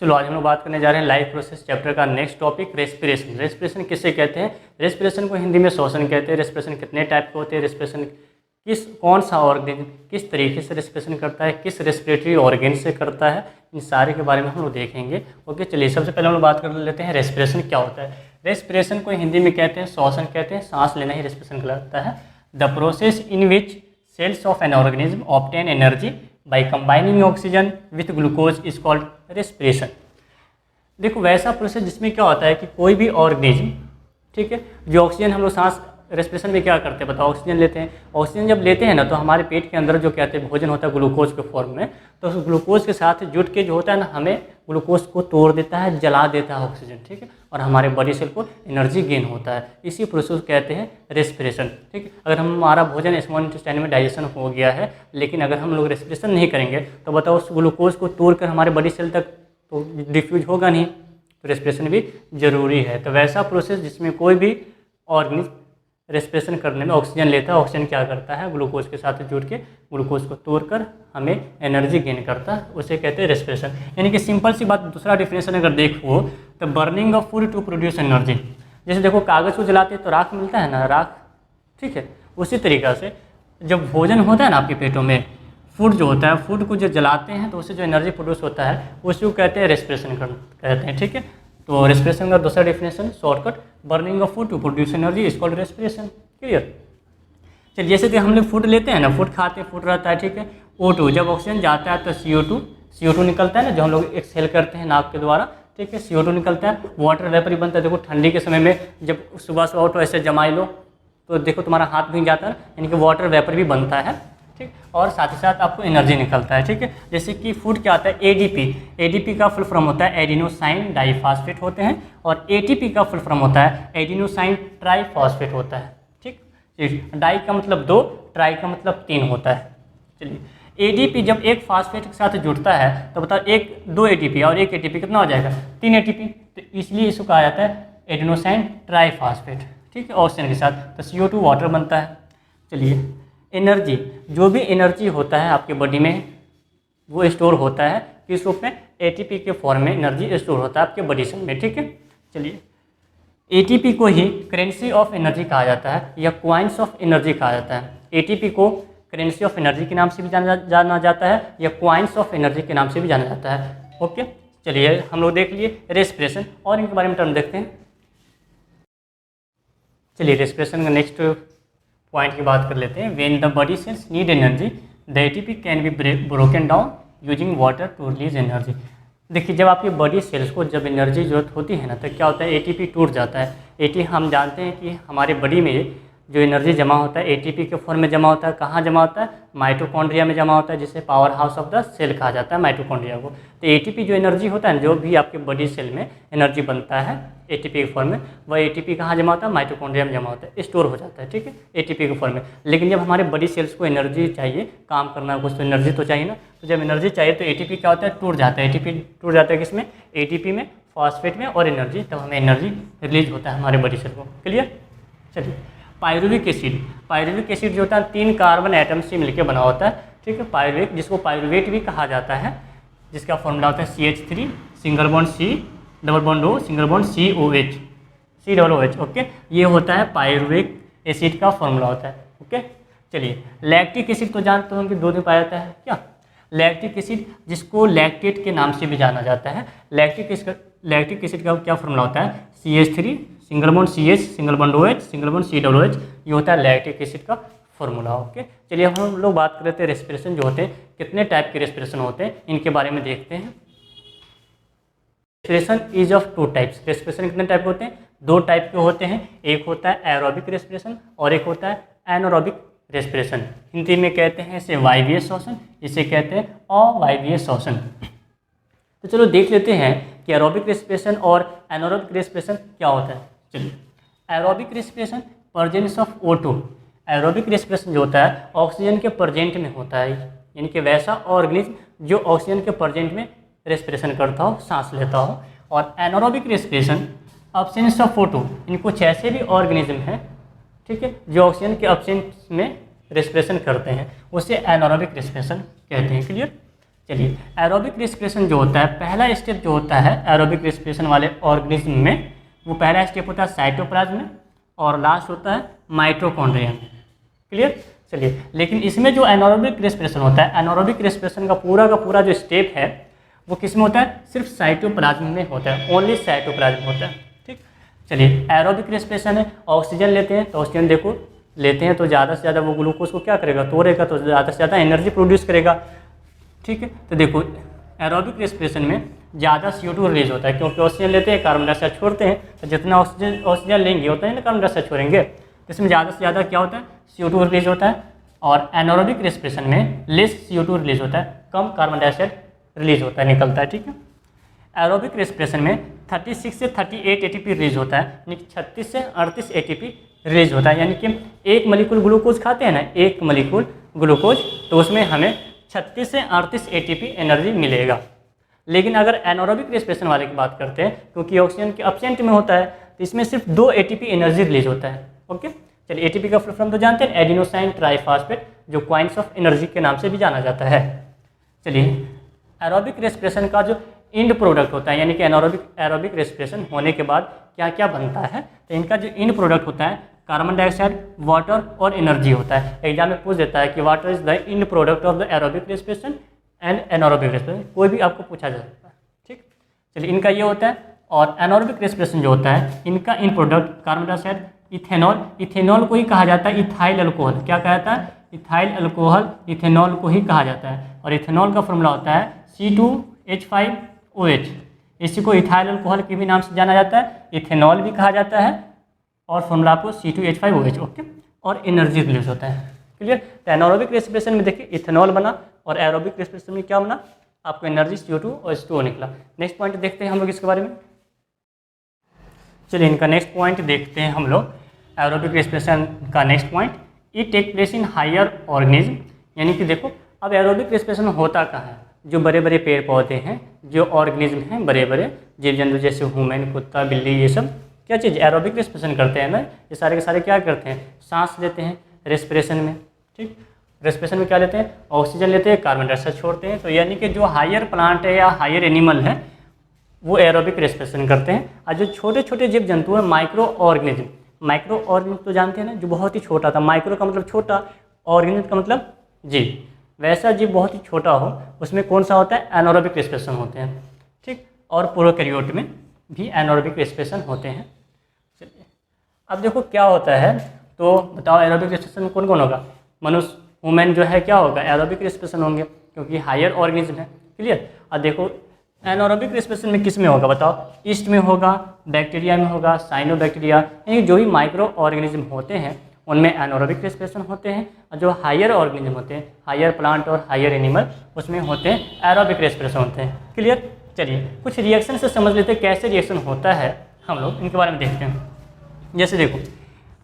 चलो आज हम लोग बात करने जा रहे हैं लाइफ प्रोसेस चैप्टर का नेक्स्ट टॉपिक रेस्पिरेशन। रेस्पिरेशन किसे कहते हैं? रेस्पिरेशन को हिंदी में श्वसन कहते हैं। रेस्पिरेशन कितने टाइप के होते हैं? रेस्पिरेशन कौन सा ऑर्गन किस तरीके से रेस्पिरेशन करता है, किस रेस्पिरेटरी ऑर्गन से करता है, इन सारे के बारे में हम लोग देखेंगे। ओके, चलिए सबसे पहले हम लोग बात कर लेते हैं रेस्पिरेशन क्या होता है। रेस्पिरेशन को हिंदी में कहते हैं श्वसन कहते हैं, सांस लेना ही रेस्पिरेशन कहलाता है। The process in which cells of an organism obtain energy by combining oxygen with glucose is called respiration. देखो वैसा प्रोसेस जिसमें क्या होता है कि कोई भी ऑर्गेनिज्म, ठीक है, जो ऑक्सीजन हम लोग सांस रेस्पिरेशन में क्या करते हैं बताओ, ऑक्सीजन लेते हैं। ऑक्सीजन जब लेते हैं ना तो हमारे पेट के अंदर जो कहते हैं भोजन होता है ग्लूकोज के फॉर्म में, तो उस ग्लूकोज के साथ जुट के जो होता है ना हमें ग्लूकोज को तोड़ देता है, जला देता है ऑक्सीजन, ठीक है, और हमारे बॉडी सेल को एनर्जी गेन होता है। इसी प्रोसेस को कहते हैं रेस्पिरेशन, ठीक है। अगर हमारा भोजन स्मॉल इंटेस्टाइन में डाइजेशन हो गया है, लेकिन अगर हम लोग रेस्पिरेशन नहीं करेंगे तो बताओ उस ग्लूकोज को तोड़ कर हमारे बॉडी सेल तक तो डिफ्यूज होगा नहीं, तो रेस्पिरेशन भी जरूरी है। तो वैसा प्रोसेस जिसमें कोई भी ऑर्गेनिज्म रेस्पिरेशन करने में ऑक्सीजन लेता है, ऑक्सीजन क्या करता है ग्लूकोज के साथ जुड़ के ग्लूकोज को तोड़कर हमें एनर्जी गेन करता है, उसे कहते हैं रेस्पिरेशन। यानी कि सिंपल सी बात, दूसरा डिफिनेशन अगर देखो तो burning of food to produce energy. जैसे देखो कागज़ को जलाते हैं तो राख मिलता है ना, राख, ठीक है, उसी तरीक़ा से जब भोजन होता है ना आपके पेटों में, फूड जो होता है, फूड को जो जलाते हैं तो उससे जो एनर्जी प्रोड्यूस होता है उसी को कहते हैं रेस्पिरेशन कहते हैं, ठीक है। तो रेस्पिरेशन का दूसरा definition shortcut, burning of food to produce energy is called respiration. Clear? चलिए जैसे कि हम लोग फूड लेते हैं ना, फूड खाते हैं, फूड रहता है, ठीक है, O2 जब ऑक्सीजन जाता है तो CO2 निकलता है ना, जो हम लोग एक्सहेल करते हैं नाक के द्वारा, ठीक है, CO2 निकलता है, वाटर वेपर बनता है। देखो ठंडी के समय में जब सुबह सुबह उठो ऐसे जमाई लो तो देखो तुम्हारा हाथ भीग जाता है, यानी कि वाटर वेपर भी बनता है, ठीक, और साथ ही साथ आपको एनर्जी निकलता है, ठीक है। जैसे कि फूड क्या आता है ADP का फुल फॉर्म होता है एडिनोसाइन डाइफॉस्फेट होते हैं, और ATP का फुल फॉर्म होता है एडिनोसाइन ट्राइफॉस्फेट होता है, ठीक। डाई का मतलब 2, ट्राई का मतलब 3 होता है। चलिए ADP जब एक फास्फेट के साथ जुड़ता है तो बताओ 2 ATP और 1 ATP कितना हो जाएगा? 3 ATP, तो इसलिए इसको कहा जाता है एडिनोसाइन ट्राइफॉस्फेट, ठीक है, ऑक्सीजन के साथ, तो CO2 वाटर बनता है। चलिए एनर्जी, जो भी एनर्जी होता है आपके बॉडी में वो स्टोर होता है किस रूप में? ATP के फॉर्म में एनर्जी स्टोर होता है आपके बॉडी सेल में, ठीक है। चलिए ATP को ही करेंसी ऑफ एनर्जी कहा जाता है या क्वाइंस ऑफ एनर्जी कहा जाता है। ATP को करेंसी ऑफ एनर्जी के नाम से भी जाना जाता है या क्वाइंस ऑफ एनर्जी के नाम से भी जाना जाता है। ओके, चलिए हम लोग देख लिए रेस्पिरेशन और इनके बारे में टर्म देखते हैं। चलिए रेस्पिरेशन का नेक्स्ट पॉइंट की बात कर लेते हैं। When the body cells need energy the ATP can be broken down using water to release energy. देखिए जब आपकी बॉडी सेल्स को जब एनर्जी जरूरत होती है ना तो क्या होता है ATP टूट जाता है। ATP हम जानते हैं कि हमारे बॉडी में जो एनर्जी जमा होता है ATP के फॉर्म में जमा होता है। कहाँ जमा होता है? माइटोकॉन्ड्रिया में जमा होता है, जिसे power house of the cell कहा जाता है माइटोकॉन्ड्रिया को। तो ATP जो एनर्जी होता है, जो भी आपके बॉडी सेल में एनर्जी बनता है ATP के फॉर्म में, वह ATP कहाँ जमा होता है? माइटोकॉन्ड्रिया में जमा होता है, स्टोर हो जाता है, ठीक है, ATP के फॉर्म में। लेकिन जब हमारे बॉडी सेल्स को एनर्जी चाहिए, काम करना कुछ तो एनर्जी तो चाहिए ना, तो जब एनर्जी चाहिए तो ATP क्या होता है? टूट जाता है। ATP टूट जाता है किसमें? ATP में, फॉस्फेट में और एनर्जी, तब हमें एनर्जी रिलीज होता है हमारे बॉडी सेल को। क्लियर? चलिए पायरुविक एसिड जो होता है 3 कार्बन एटम से मिलकर बना होता है, ठीक है, पायरुविक, जिसको पायरुवेट भी कहा जाता है, जिसका फॉर्मूला होता है CH3 single bond C double bond O single bond COH। Okay, ये होता है पायरुविक एसिड का फॉर्मूला होता है। ओके, चलिए लैक्टिक एसिड तो जानते हो कि दूध में पाया जाता है क्या? लैक्टिक एसिड जिसको लैक्टेट के नाम से भी जाना जाता है। लैक्टिक एसिड का क्या फॉर्मूला होता है? CH3 single bond CH single bond OH single bond COOH, ये होता है लैक्टिक एसिड का फॉर्मूला। ओके, चलिए हम लोग बात कर लेते हैं रेस्पिरेशन जो होते हैं, कितने टाइप के रेस्पिरेशन होते हैं इनके बारे में देखते हैं। Respiration is of 2 types. Respiration कितने टाइप के होते हैं? 2 टाइप के होते हैं। एक होता है एरोबिक रेस्पिरेशन और एक होता है एनारोबिक रेस्पिरेशन। हिंदी में कहते हैं इसे वायवीय श्वसन, इसे कहते हैं अवायवीय श्वसन। तो चलो देख लेते हैं कि एरोबिक रेस्पिरेशन और एनारोबिक रेस्पिरेशन क्या होता है। चलिए aerobic respiration presence of O2। Aerobic respiration जो होता है ऑक्सीजन के प्रेजेंट में होता है, यानी कि वैसा ऑर्गेनिज्म जो ऑक्सीजन के प्रेजेंट में रेस्पिरेशन करता हो, सांस लेता हो। और anaerobic respiration absence of O2। इन कुछ ऐसे भी ऑर्गेनिज्म हैं, ठीक है, जो ऑक्सीजन के अब्सेंस में रेस्पिरेशन करते हैं, उसे एनारोबिक रेस्पिरेशन कहते हैं। क्लियर? चलिए, एरोबिक रेस्पिरेशन जो होता है, पहला स्टेप जो होता है एरोबिक रेस्पिरेशन वाले ऑर्गेनिज्म में, वो पहला स्टेप होता है साइटोप्लाज्म में और लास्ट होता है माइटोकॉन्ड्रिया में। क्लियर। चलिए, लेकिन इसमें जो एनारोबिक रेस्पिरेशन होता है, एनारोबिक रेस्पिरेशन का पूरा जो स्टेप है वो किस में होता है? सिर्फ साइटोप्लाज्म में होता है, ओनली साइटोप्लाज्म होता है। ठीक। चलिए, एरोबिक रेस्पिरेशन है, ऑक्सीजन लेते हैं तो ऑक्सीजन देखो लेते हैं तो ज़्यादा से ज़्यादा वो ग्लूकोज को क्या करेगा? तोड़ेगा, तो ज़्यादा से ज़्यादा एनर्जी प्रोड्यूस करेगा। ठीक है, तो देखो एरोबिक रेस्पिरेशन में ज़्यादा CO2 रिलीज होता है, क्योंकि ऑक्सीजन लेते हैं, कार्बन डाइऑक्साइड छोड़ते हैं, तो जितना ऑक्सीजन लेंगे उतना ही ना कार्बन डाइऑक्साइड छोड़ेंगे, तो इसमें ज़्यादा से ज़्यादा क्या होता है? CO2 रिलीज होता है। और एनारोबिक रेस्पिरेशन में लेस CO2 रिलीज होता है, कम कार्बन डाइऑक्साइड रिलीज होता है, निकलता है। ठीक है। एरोबिक रेस्पिरेशन में 36 से 38 ATP रिलीज होता है, यानी कि 36 से 38 ATP रिलीज होता है, यानी कि एक मॉलिक्यूल ग्लूकोज खाते हैं ना, एक मॉलिक्यूल ग्लूकोज, तो उसमें हमें 36 से 38 ATP एनर्जी मिलेगा। लेकिन अगर एनारोबिक रेस्पिरेशन वाले की बात करते हैं, क्योंकि ऑक्सीजन के एब्सेंट में होता है, तो इसमें सिर्फ 2 ATP एनर्जी रिलीज होता है। ओके। चलिए, ATP का फुल फॉर्म तो जानते हैं, एडिनोसाइन ट्राइफॉस्फेट, जो क्वाइंस ऑफ एनर्जी के नाम से भी जाना जाता है। चलिए, एरोबिक रेस्पिरेशन का जो इंड प्रोडक्ट होता है, यानी कि एरोबिक रेस्पिरेशन होने के बाद क्या क्या बनता है, तो इनका जो इंड प्रोडक्ट होता है कार्बन डाइऑक्साइड, वाटर और एनर्जी होता है। एग्जाम में पूछ देता है कि water is the end product of the aerobic respiration and anaerobic respiration, कोई भी आपको पूछा जा सकता है। ठीक। चलिए, इनका ये होता है। और एनारोबिक रेस्पिरेशन जो होता है, इनका end product carbon dioxide, ethanol को ही कहा जाता है इथाइल अल्कोहल। क्या कहा जाता है? इथाइल अल्कोहल, इथेनॉल को ही कहा जाता है। और इथेनॉल का फॉर्मूला होता है C2H5OH। इसी को इथाइल अल्कोहल के भी नाम से जाना जाता है, इथेनॉल भी कहा जाता है, और फॉर्मूला आपको C2H5OH। ओके। और एनर्जी रिलीज होता है। क्लियर। तो एनारोबिक रेस्पिरेशन में देखिए इथेनॉल बना, और एरोबिक रेस्पिरेशन में क्या बना? आपको एनर्जी CO2 और H2O निकला। नेक्स्ट पॉइंट देखते हैं हम लोग इसके बारे में। चलिए, इनका नेक्स्ट पॉइंट देखते हैं हम लोग। एरोबिक रेस्पिरेशन का next point, it take place in higher organism, यानी कि देखो अब एरोबिक रेस्पिरेशन होता कहाँ है? जो बड़े बड़े पेड़ पौधे हैं, जो ऑर्गेनिज्म हैं, बड़े बड़े जीव जंतु जैसे ह्यूमन, कुत्ता, बिल्ली, ये सब क्या चीज़ एरोबिक रेस्पिरेशन करते हैं ना। ये सारे के सारे क्या करते हैं? सांस लेते हैं रेस्पिरेशन में। ठीक। रेस्पिरेशन में क्या लेते हैं? ऑक्सीजन लेते हैं, कार्बन डाइऑक्साइड छोड़ते हैं। तो यानी कि जो हायर प्लांट है या हायर एनिमल है वो एरोबिक रेस्पिरेशन करते हैं। और जो छोटे छोटे जीव जंतु हैं, माइक्रो ऑर्गेनिज्म तो जानते हैं ना, जो बहुत ही छोटा था। माइक्रो का मतलब छोटा, ऑर्गेनिज्म का मतलब जीव, वैसा जीव बहुत ही छोटा हो, उसमें कौन सा होता है? एनारोबिक रेस्पिरेशन होते हैं। ठीक। और प्रोकैरियोट में भी एनारोबिक रेस्पिरेशन होते हैं। चलिए, अब देखो क्या होता है, तो बताओ एरोबिक रेस्पिरेशन कौन कौन होगा? मनुष्य, ह्यूमन जो है क्या होगा? एरोबिक रेस्पिरेशन होंगे, क्योंकि हायर ऑर्गेनिज्म है। क्लियर। और देखो एनारोबिक रेस्पिरेशन में किस में होगा बताओ? ईस्ट में होगा, बैक्टीरिया में होगा, साइनोबैक्टीरिया, यानी जो भी माइक्रो ऑर्गेनिज्म होते हैं उनमें एनारोबिक रेस्पिरेशन होते हैं। और जो हायर ऑर्गेनिज्म होते हैं, हायर प्लांट और हायर एनिमल, उसमें होते हैं एरोबिक रेस्पिरेशन होते हैं। क्लियर। चलिए, कुछ रिएक्शन से समझ लेते हैं कैसे रिएक्शन होता है, हम लोग इनके बारे में देखते हैं। जैसे देखो,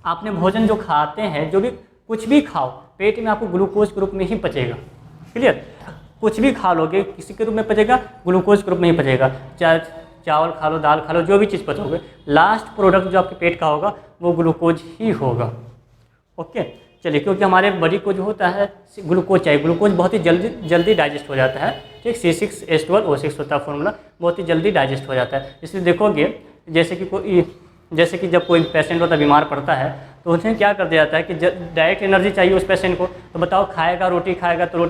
आपने भोजन जो खाते हैं, जो भी कुछ भी खाओ, पेट में आपको ग्लूकोज के रूप में ही पचेगा। क्लियर। कुछ भी खा लोगे किसी के रूप में पचेगा, ग्लूकोज के रूप में ही पचेगा। चाहे चावल खा लो, दाल खा लो, जो भी चीज़ पचोगे, लास्ट प्रोडक्ट जो आपके पेट का होगा वो ग्लूकोज ही होगा। ओके। चलिए, क्योंकि हमारे बॉडी को जो होता है ग्लूकोज चाहिए, ग्लूकोज बहुत ही जल्दी डाइजेस्ट हो जाता है। ठीक। C6H12O6 होता है फॉर्मूला, बहुत ही जल्दी डाइजेस्ट हो जाता है। इसलिए देखोगे जैसे कि जब कोई पेशेंट होता है, बीमार पड़ता है, तो उन्हें क्या कर दिया जाता है कि डायरेक्ट एनर्जी चाहिए उस पेशेंट को, तो बताओ खाएगा, रोटी खाएगा तो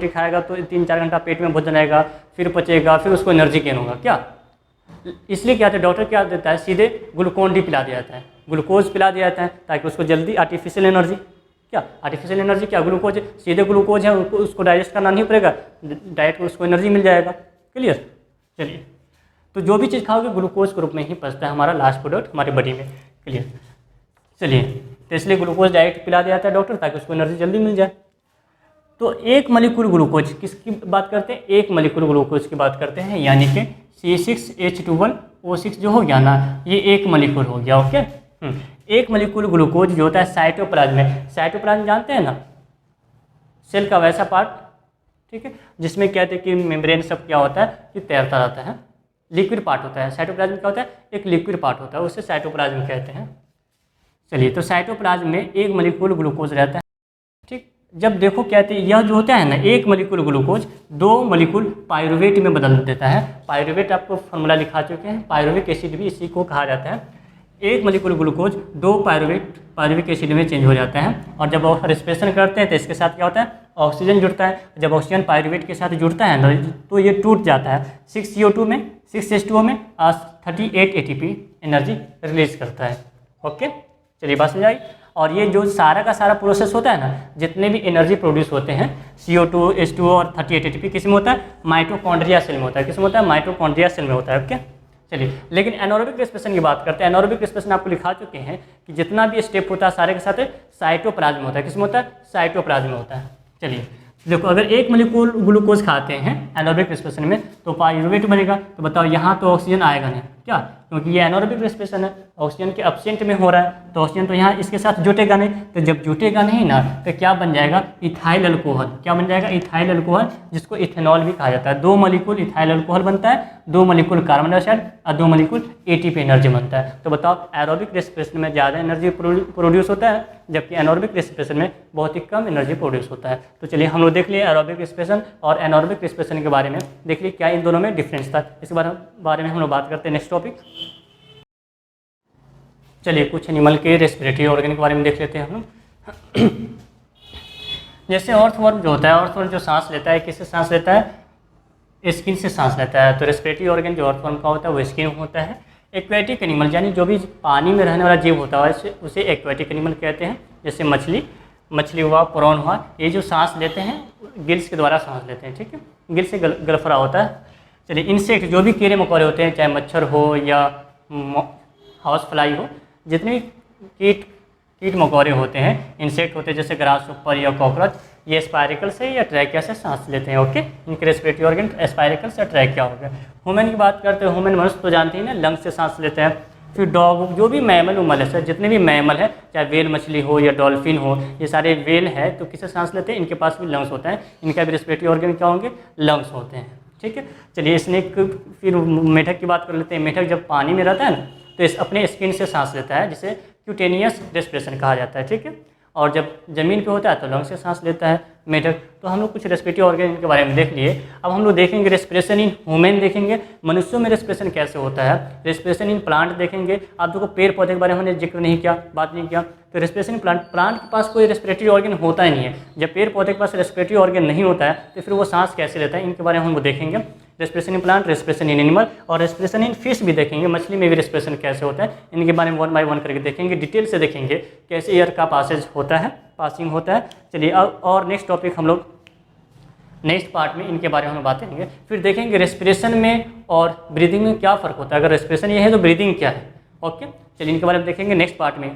3-4 घंटा पेट में भोजन रहेगा, फिर पचेगा, फिर उसको एनर्जी गेन होगा। क्या इसलिए क्या है, डॉक्टर क्या देता है? सीधे ग्लूकोन डी पिला दिया जाता है, ग्लूकोज पिला दिया जाता है, ताकि उसको जल्दी आर्टिफिशियल एनर्जी, क्या आर्टिफिशियल एनर्जी क्या ग्लूकोज, सीधे ग्लूकोज है, उसको डाइजेस्ट करना नहीं पड़ेगा, डायरेक्ट उसको एनर्जी मिल जाएगा। क्लियर। चलिए, तो जो भी चीज़ खाओगे ग्लूकोज के रूप में ही पचता है हमारा लास्ट प्रोडक्ट हमारे बॉडी में। क्लियर। चलिए, तो इसलिए ग्लूकोज डायरेक्ट पिला दिया जाता है डॉक्टर, ताकि उसको एनर्जी जल्दी मिल जाए। तो एक मॉलिक्यूल ग्लूकोज किसकी बात करते हैं? एक मॉलिक्यूल ग्लूकोज की बात करते हैं, यानी कि C6H12O6 जो हो गया ना, ये एक मॉलिक्यूल हो गया। ओके। एक मॉलिक्यूल ग्लूकोज जो होता है साइटोप्लाज्म में, साइटोप्लाज्म जानते हैं ना, सेल का वैसा पार्ट, ठीक है, जिसमें कहते हैं कि मेम्ब्रेन सब क्या होता है कि तैरता रहता है, लिक्विड पार्ट होता है। साइटोप्लाज्म क्या होता है? एक लिक्विड पार्ट होता है, उसे साइटोप्लाज्म कहते हैं। चलिए, तो साइटोप्लाज्म में एक मॉलिक्यूल ग्लूकोज रहता है। ठीक। जब देखो क्या कहते हैं, यह जो होता है ना, एक मॉलिक्यूल ग्लूकोज 2 मॉलिक्यूल पायरुवेट में बदल देता है। पायरुवेट आपको फॉर्मूला लिखा चुके हैं, पायरुविक एसिड भी इसी को कहा जाता है। एक मॉलिक्यूल ग्लूकोज 2 पायरुविक एसिड में चेंज हो जाता है, और जब रेस्पिरेशन करते हैं तो इसके साथ क्या होता है, ऑक्सीजन जुड़ता है। जब ऑक्सीजन पायरुवेट के साथ जुड़ता है ना, तो ये टूट जाता है 6 CO2 में, 6 H2O में 38 ATP एनर्जी रिलीज करता है। ओके, चलिए बात समझ आई। और ये जो सारा का सारा प्रोसेस होता है ना, जितने भी एनर्जी प्रोड्यूस होते हैं CO2, H2O और 38 ATP किस में होता है, माइटोकॉन्ड्रिया सेल में होता है। किस में होता है, माइटोकॉन्ड्रिया सेल में होता है। ओके, चलिए लेकिन एनारोबिक रेस्पिरेशन की बात करते हैं। एनारोबिक रेस्पिरेशन आपको लिखा चुके हैं कि जितना भी स्टेप होता है सारे के साथ साइटोप्लाज्म में होता है। किस में होता है, साइटोप्लाज्म में होता है। चलिए देखो, अगर एक मॉलिक्यूल ग्लूकोज खाते हैं एनारोबिक रेस्पिरेशन में तो पायरुवेट बनेगा। तो बताओ यहाँ तो ऑक्सीजन आएगा नहीं, क्या, क्योंकि ये एनारोबिक रेस्पिरेशन है, ऑक्सीजन के एब्सेंट में हो रहा है, तो ऑक्सीजन तो यहाँ इसके साथ जुटेगा नहीं। तो जब जुटेगा नहीं ना, तो क्या बन जाएगा, इथाइल अल्कोहल। क्या बन जाएगा, इथाइल अल्कोहल, जिसको इथेनॉल भी कहा जाता है। 2 मॉलिक्यूल इथाइल अल्कोहल बनता है, 2 मॉलिक्यूल कार्बन डाइऑक्साइड और 2 मॉलिक्यूल ATP एनर्जी बनता है। तो बताओ एरोबिक रेस्पिरेशन में ज़्यादा एनर्जी प्रोड्यूस होता है, जबकि एनारोबिक रेस्पिरेशन में बहुत ही कम एनर्जी प्रोड्यूस होता है। तो चलिए हम लोग देख लिए एरोबिक रेस्पिरेशन और एनारोबिक रेस्पिरेशन के बारे में, देख लिए क्या इन दोनों में डिफरेंस था। इसके बारे में हम लोग बात करते हैं नेक्स्ट टॉपिक। चलिए कुछ एनिमल के रेस्पिरेटरी ऑर्गन के बारे में देख लेते हैं हम लोग। जैसे अर्थवर्म जो होता है, अर्थवर्म जो सांस लेता है, किससे सांस लेता है, स्किन से सांस लेता है। तो रेस्पिरेटरी ऑर्गन जो अर्थवर्म का होता है वो स्किन होता है। एक्वेटिक एनिमल यानी जो भी पानी में रहने वाला जीव होता है उसे एक्वेटिक एनिमल कहते हैं। जैसे मछली हुआ, प्रॉन हुआ, ये जो सांस लेते हैं गिल्स के द्वारा सांस लेते हैं। ठीक है, गिल से गलफरा होता है। चलिए इंसेक्ट जो भी कीड़े मकोड़े होते हैं, चाहे मच्छर हो या हाउस फ्लाई हो, जितने भी कीट मकोड़े होते हैं, इंसेक्ट होते हैं जैसे ग्रास ऊपर या कॉकरोच, ये स्पायरिकल से या ट्रैकिया से सांस लेते हैं। ओके, इनके रेस्पिरेटरी ऑर्गन स्पायरिकल से ट्रैकिया हो गया। ह्यूमन की बात करते हैं, ह्यूमन मनुष्य तो जानते हैं ना, लंग्स से सांस लेते हैं। फिर डॉग, जो भी मैमल उमल है, जितने भी मैमल है, चाहे वेल मछली हो या डॉल्फिन हो, ये सारे वेल है तो किससे सांस लेते हैं, इनके पास भी लंग्स होता है। इनका भी रेस्पिरेटरी ऑर्गन क्या होंगे, लंग्स होते हैं। ठीक है, चलिए स्नेक, फिर मेढक की बात कर लेते हैं। मेढक जब पानी में रहता है ना, तो इस अपने स्किन से सांस लेता है, जिसे क्यूटेनियस रेस्पिरेशन कहा जाता है। ठीक है, और जब ज़मीन पे होता है तो लंग्स से सांस लेता है मेढक। तो हम लोग कुछ रेस्पिरेटरी ऑर्गन के बारे में देख लिए। अब हम लोग देखेंगे रेस्पिरेशन इन ह्यूमन, देखेंगे मनुष्यों में रेस्पिरेशन कैसे होता है। रेस्पिरेशन इन प्लांट देखेंगे। आप देखो पेड़ पौधे के बारे में हमने जिक्र नहीं किया, बात नहीं किया। तो रेस्पिरेशन इन प्लांट के पास कोई रेस्पिरेटरी ऑर्गन होता ही नहीं है। जब पेड़ पौधे के पास रेस्पिरेटरी ऑर्गन नहीं होता है तो फिर वो सांस कैसे लेता है, इनके बारे में हम लोग देखेंगे। Respiration in plant, respiration in animal और रेस्पिरेशन इन फिश भी देखेंगे। मछली में भी रेस्पिरेशन कैसे होता है, इनके बारे में 1 बाय 1 करके देखेंगे, डिटेल से देखेंगे कैसे एयर का पासिंग होता है। चलिए अब और नेक्स्ट टॉपिक हम लोग नेक्स्ट पार्ट में इनके बारे में हम बात करेंगे। फिर देखेंगे रेस्पिरेशन में और ब्रीदिंग में क्या फ़र्क होता है। अगर रेस्पिरेशन ये है तो ब्रीदिंग क्या है। ओके, चलिए इनके बारे में देखेंगे नेक्स्ट पार्ट में।